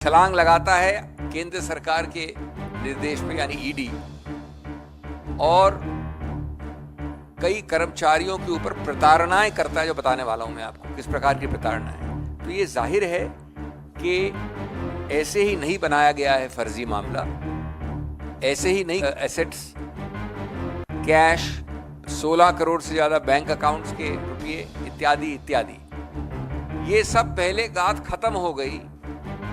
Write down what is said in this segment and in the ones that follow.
छलांग लगाता है केंद्र सरकार के निर्देश पे यानी ईडी और कई कर्मचारियों के ऊपर प्रताड़नाएं करता है। जो बताने वाला हूं मैं आपको किस प्रकार की प्रताड़ना है। तो ये जाहिर है कि ऐसे ही नहीं बनाया गया है फर्जी मामला, ऐसे ही नहीं एसेट्स कैश 16 करोड़ से ज्यादा बैंक अकाउंट्स के रुपये इत्यादि इत्यादि, ये सब पहले बात खत्म हो गई,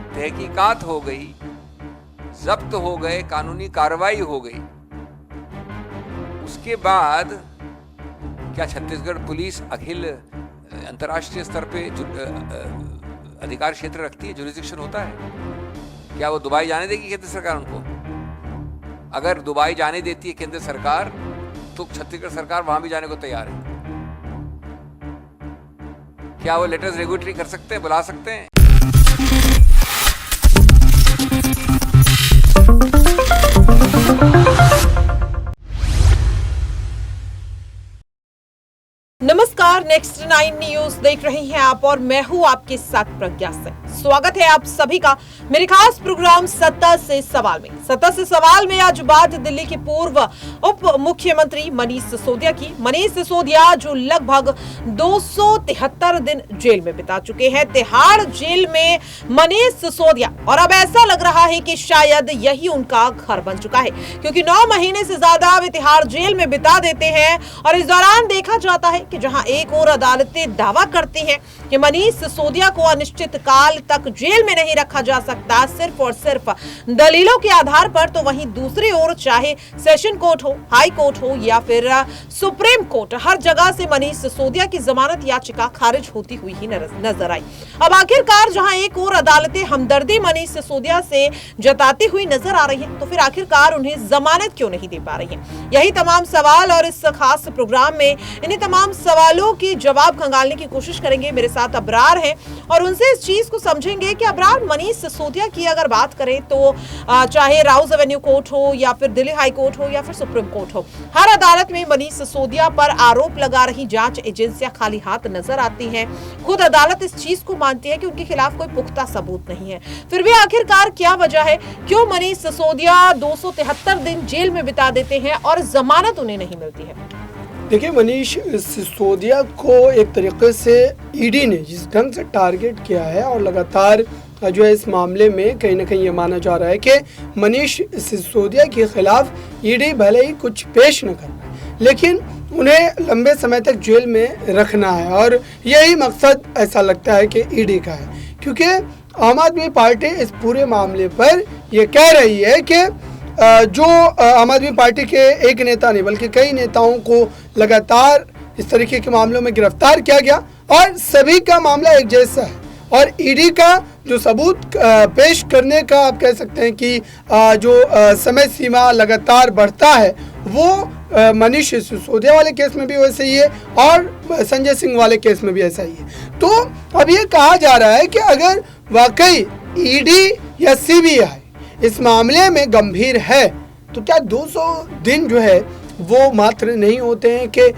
तहकीकात हो गई, जब्त हो गए, कानूनी कार्रवाई हो गई। उसके बाद क्या छत्तीसगढ़ पुलिस अखिल अंतर्राष्ट्रीय स्तर पे अधिकार क्षेत्र रखती है, जुरिस्डिक्शन होता है? क्या वो दुबई जाने देगी केंद्र सरकार उनको? अगर दुबई जाने देती है केंद्र सरकार तो छत्तीसगढ़ सरकार वहां भी जाने को तैयार है। क्या वो लेटर्स रेगुलेटरी कर सकते हैं, बुला सकते हैं? नमस्कार, नेक्स्ट 9 न्यूज देख रहे हैं आप और मैं हूं आपके साथ प्रज्ञा से। स्वागत है आप सभी का मेरे खास प्रोग्राम सत्ता से सवाल में। सत्ता से सवाल में आज बात दिल्ली के पूर्व उप मुख्यमंत्री मनीष सिसोदिया की। मनीष सिसोदिया जो लगभग 273 दिन जेल में बिता चुके हैं, तिहाड़ जेल में मनीष सिसोदिया, और अब ऐसा लग रहा है कि शायद यही उनका घर बन चुका है, क्योंकि 9 महीने से ज्यादा वे तिहाड़ जेल में बिता देते हैं। और इस दौरान देखा जाता है कि जहां एक और अदालतें दावा करती हैं कि मनीष सिसोदिया को अनिश्चित काल तक जेल में नहीं रखा जा सकता सिर्फ और सिर्फ दलीलों के आधार पर, तो वहीं दूसरी ओर चाहे सेशन कोर्ट हो, हाई कोर्ट हो या फिर सुप्रीम कोर्ट, हर जगह से मनीष सिसोदिया की जमानत याचिका खारिज होती हुई ही नजर आई। अब आखिरकार जहां एक और अदालतें हमदर्दी मनीष सिसोदिया से जताती हुई नजर आ रही है, तो फिर आखिरकार उन्हें जमानत क्यों नहीं दे पा रही है? यही तमाम सवाल और इस खास प्रोग्राम में इन्हीं तमाम सवालों की जवाब खंगालने की कोशिश करेंगे। मेरे साथ अबरार हैं और उनसे इस चीज को समझेंगे कि अबरार, मनीष सिसोदिया की अगर बात करें तो चाहे राउज एवेन्यू कोर्ट हो या फिर दिल्ली हाई कोर्ट हो या फिर सुप्रीम कोर्ट हो, हर अदालत में मनीष सिसोदिया पर आरोप लगा रही जांच एजेंसियां खाली हाथ नजर आती हैं। खुद अदालत इस चीज को मानती है कि उनके खिलाफ कोई पुख्ता सबूत नहीं है। फिर भी आखिरकार क्या वजह है, क्यों मनीष सिसोदिया 273 दिन जेल में बिता देते हैं और जमानत उन्हें नहीं मिलती है? देखिए, मनीष सिसोदिया को एक तरीके से ईडी ने जिस ढंग से टारगेट किया है और लगातार जो है इस मामले में कहीं ना कहीं ये माना जा रहा है कि मनीष सिसोदिया के खिलाफ ईडी भले ही कुछ पेश न कर पाए, लेकिन उन्हें लंबे समय तक जेल में रखना है। और यही मकसद ऐसा लगता है कि ईडी का है, क्योंकि आम आदमी पार्टी इस पूरे मामले पर ये कह रही है कि जो आम आदमी पार्टी के एक नेता नहीं बल्कि कई नेताओं को लगातार इस तरीके के मामलों में गिरफ्तार किया गया और सभी का मामला एक जैसा है। और ईडी का जो सबूत पेश करने का आप कह सकते हैं कि जो समय सीमा लगातार बढ़ता है, वो मनीष सिसोदिया वाले केस में भी वैसे ही है और संजय सिंह वाले केस में भी ऐसा ही है। तो अब ये कहा जा रहा है कि अगर वाकई ईडी या सीबीआई इस मामले में गंभीर है तो क्या 200 दिन जो है वो मात्र नहीं होते हैं कि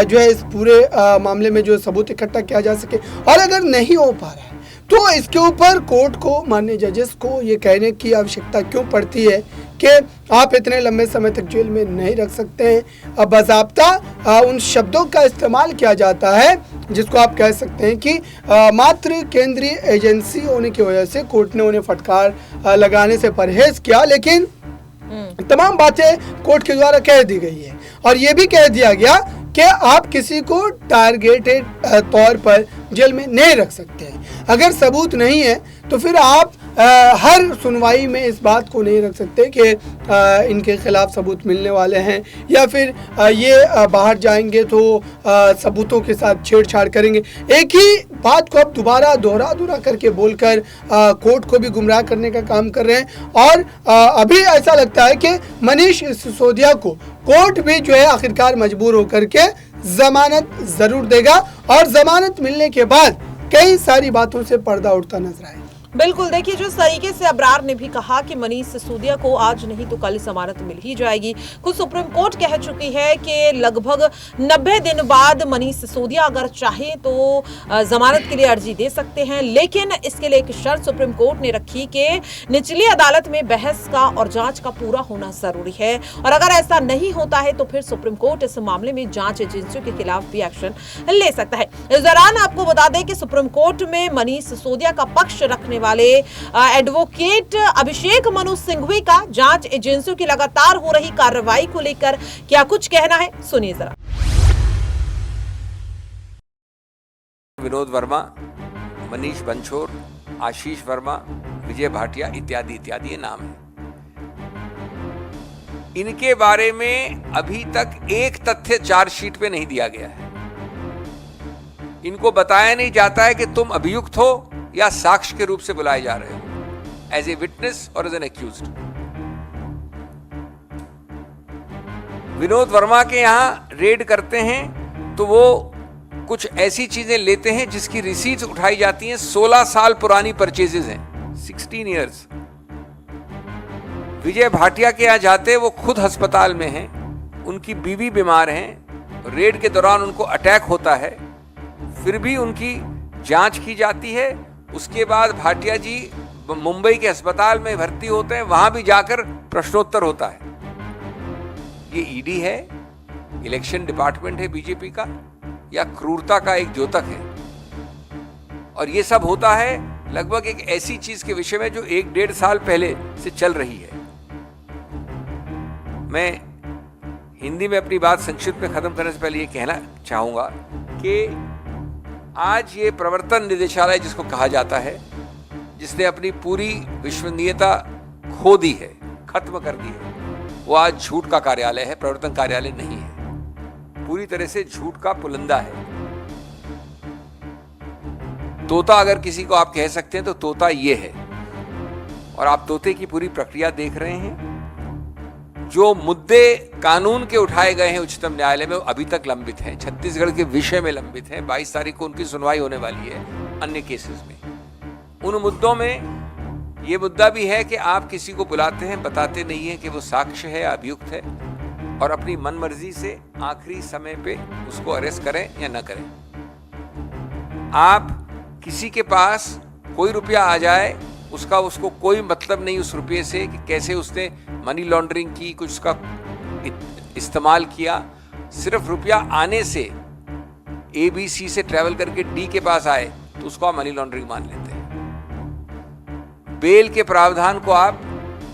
जो है इस पूरे मामले में जो सबूत इकट्ठा किया जा सके? और अगर नहीं हो पा रहा है तो इसके ऊपर कोर्ट को, माननीय जजेस को ये कहने की आवश्यकता क्यों पड़ती है कि आप इतने लंबे समय तक जेल में नहीं रख सकते हैं? बाज़ाब्ता उन शब्दों का इस्तेमाल किया जाता है जिसको आप कह सकते हैं कि मात्र केंद्रीय एजेंसी होने की वजह से कोर्ट ने उन्हें फटकार लगाने से परहेज किया, लेकिन तमाम बातें कोर्ट के द्वारा कह दी गई है। और ये भी कह दिया गया कि आप किसी को टारगेटेड तौर पर जेल में नहीं रख सकते हैं। अगर सबूत नहीं है तो फिर आप हर सुनवाई में इस बात को नहीं रख सकते कि इनके खिलाफ सबूत मिलने वाले हैं या फिर ये बाहर जाएंगे तो सबूतों के साथ छेड़छाड़ करेंगे। एक ही बात को अब दोबारा दोहरा करके बोलकर कोर्ट को भी गुमराह करने का काम कर रहे हैं। और अभी ऐसा लगता है कि मनीष सिसोदिया को कोर्ट भी जो है आखिरकार मजबूर होकर के जमानत जरूर देगा और जमानत मिलने के बाद कई सारी बातों से पर्दा उठता नजर आएगा। बिल्कुल, देखिए जिस तरीके से अबरार ने भी कहा कि मनीष सिसोदिया को आज नहीं तो कल जमानत मिल ही जाएगी। खुद सुप्रीम कोर्ट कह चुकी है कि लगभग 90 दिन बाद मनीष सिसोदिया अगर चाहे तो जमानत के लिए अर्जी दे सकते हैं, लेकिन इसके लिए एक शर्त सुप्रीम कोर्ट ने रखी कि निचली अदालत में बहस का और जांच का पूरा होना जरूरी है, और अगर ऐसा नहीं होता है तो फिर सुप्रीम कोर्ट इस मामले में जांच एजेंसियों के खिलाफ भी एक्शन ले सकता है। इस दौरान आपको बता दें कि सुप्रीम कोर्ट में मनीष सिसोदिया का पक्ष रखने वाले एडवोकेट अभिषेक मनु सिंघवी का जांच एजेंसियों की लगातार हो रही कार्रवाई को लेकर क्या कुछ कहना है, सुनिए जरा। विनोद वर्मा, मनीष बंछोर, आशीष वर्मा, विजय भाटिया इत्यादि इत्यादि ये नाम है। इनके बारे में अभी तक एक तथ्य चार्जशीट पे नहीं दिया गया है। इनको बताया नहीं जाता है कि तुम अभियुक्त हो या साक्ष्य के रूप से बुलाए जा रहे हो, एज ए विटनेस और as an accused. Vinod Verma के यहां रेड करते हैं तो वो कुछ ऐसी चीजें लेते हैं जिसकी रिसीट्स उठाई जाती हैं, 16 साल पुरानी परचेजेस हैं, 16 इयर्स। विजय भाटिया के यहां जाते वो खुद अस्पताल में हैं, उनकी बीवी बीमार हैं, रेड के दौरान उनको अटैक होता है, फिर भी उनकी जांच की जाती है। उसके बाद भाटिया जी मुंबई के अस्पताल में भर्ती होते हैं, वहां भी जाकर प्रश्नोत्तर होता है। ये ईडी है, इलेक्शन डिपार्टमेंट है बीजेपी का, या क्रूरता का एक द्योतक है? और ये सब होता है लगभग एक ऐसी चीज के विषय में जो 1-1.5 साल पहले से चल रही है। मैं हिंदी में अपनी बात संक्षिप्त में खत्म करने से पहले ये कहना चाहूंगा कि आज ये प्रवर्तन निदेशालय जिसको कहा जाता है, जिसने अपनी पूरी विश्वसनीयता खो दी है, खत्म कर दी है, वो आज झूठ का कार्यालय है, प्रवर्तन कार्यालय नहीं है। पूरी तरह से झूठ का पुलंदा है। तोता अगर किसी को आप कह सकते हैं तो तोता ये है। और आप तोते की पूरी प्रक्रिया देख रहे हैं। जो मुद्दे कानून के उठाए गए हैं उच्चतम न्यायालय में, वो अभी तक लंबित हैं, छत्तीसगढ़ के विषय में लंबित हैं। 22 तारीख को उनकी सुनवाई होने वाली है अन्य केसेस में। उन मुद्दों में ये मुद्दा भी है कि आप किसी को बुलाते हैं, बताते नहीं है कि वो साक्ष्य है, अभियुक्त है, और अपनी मनमर्जी से आखिरी समय पे उसको अरेस्ट करें या न करें। आप किसी के पास कोई रुपया आ जाए, उसको कोई मतलब नहीं उस रुपये से कि कैसे उसने मनी लॉन्ड्रिंग की, कुछ उसका इस्तेमाल किया। सिर्फ रुपया आने से, ABC से ट्रैवल करके D के पास आए तो उसको आप मनी लॉन्ड्रिंग मान लेते हैं। बेल के प्रावधान को आप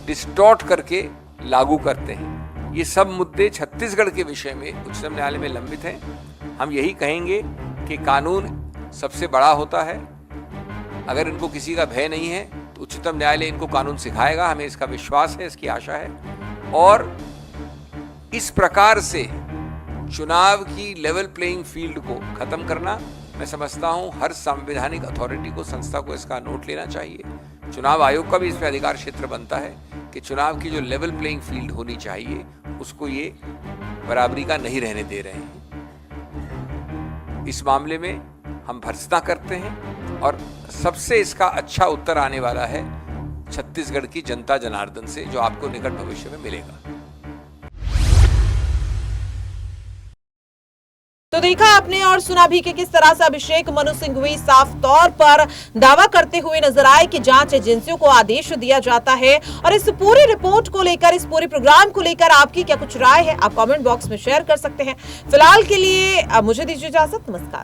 डिस्टॉर्ट करके लागू करते हैं। ये सब मुद्दे छत्तीसगढ़ के विषय में उच्चतम न्यायालय में लंबित हैं। हम यही कहेंगे कि कानून सबसे बड़ा होता है। अगर इनको किसी का भय नहीं है तो उच्चतम न्यायालय इनको कानून सिखाएगा, हमें इसका विश्वास है, इसकी आशा है। और इस प्रकार से चुनाव की लेवल प्लेइंग फील्ड को खत्म करना, मैं समझता हूं हर संवैधानिक अथॉरिटी को, संस्था को इसका नोट लेना चाहिए। चुनाव आयोग का भी इसमें अधिकार क्षेत्र बनता है कि चुनाव की जो लेवल प्लेइंग फील्ड होनी चाहिए उसको ये बराबरी का नहीं रहने दे रहे हैं। इस मामले में हम भर्त्सना करते हैं और सबसे इसका अच्छा उत्तर आने वाला है छत्तीसगढ़ की जनता जनार्दन से, जो आपको निकट भविष्य में मिलेगा। तो देखा आपने और सुना भी कि किस तरह से अभिषेक मनु सिंघवी साफ तौर पर दावा करते हुए नजर आए कि जांच एजेंसियों को आदेश दिया जाता है। और इस पूरी रिपोर्ट को लेकर, इस पूरे प्रोग्राम को लेकर आपकी क्या कुछ राय है, आप कमेंट बॉक्स में शेयर कर सकते हैं। फिलहाल के लिए मुझे दीजिए इजाजत, नमस्कार।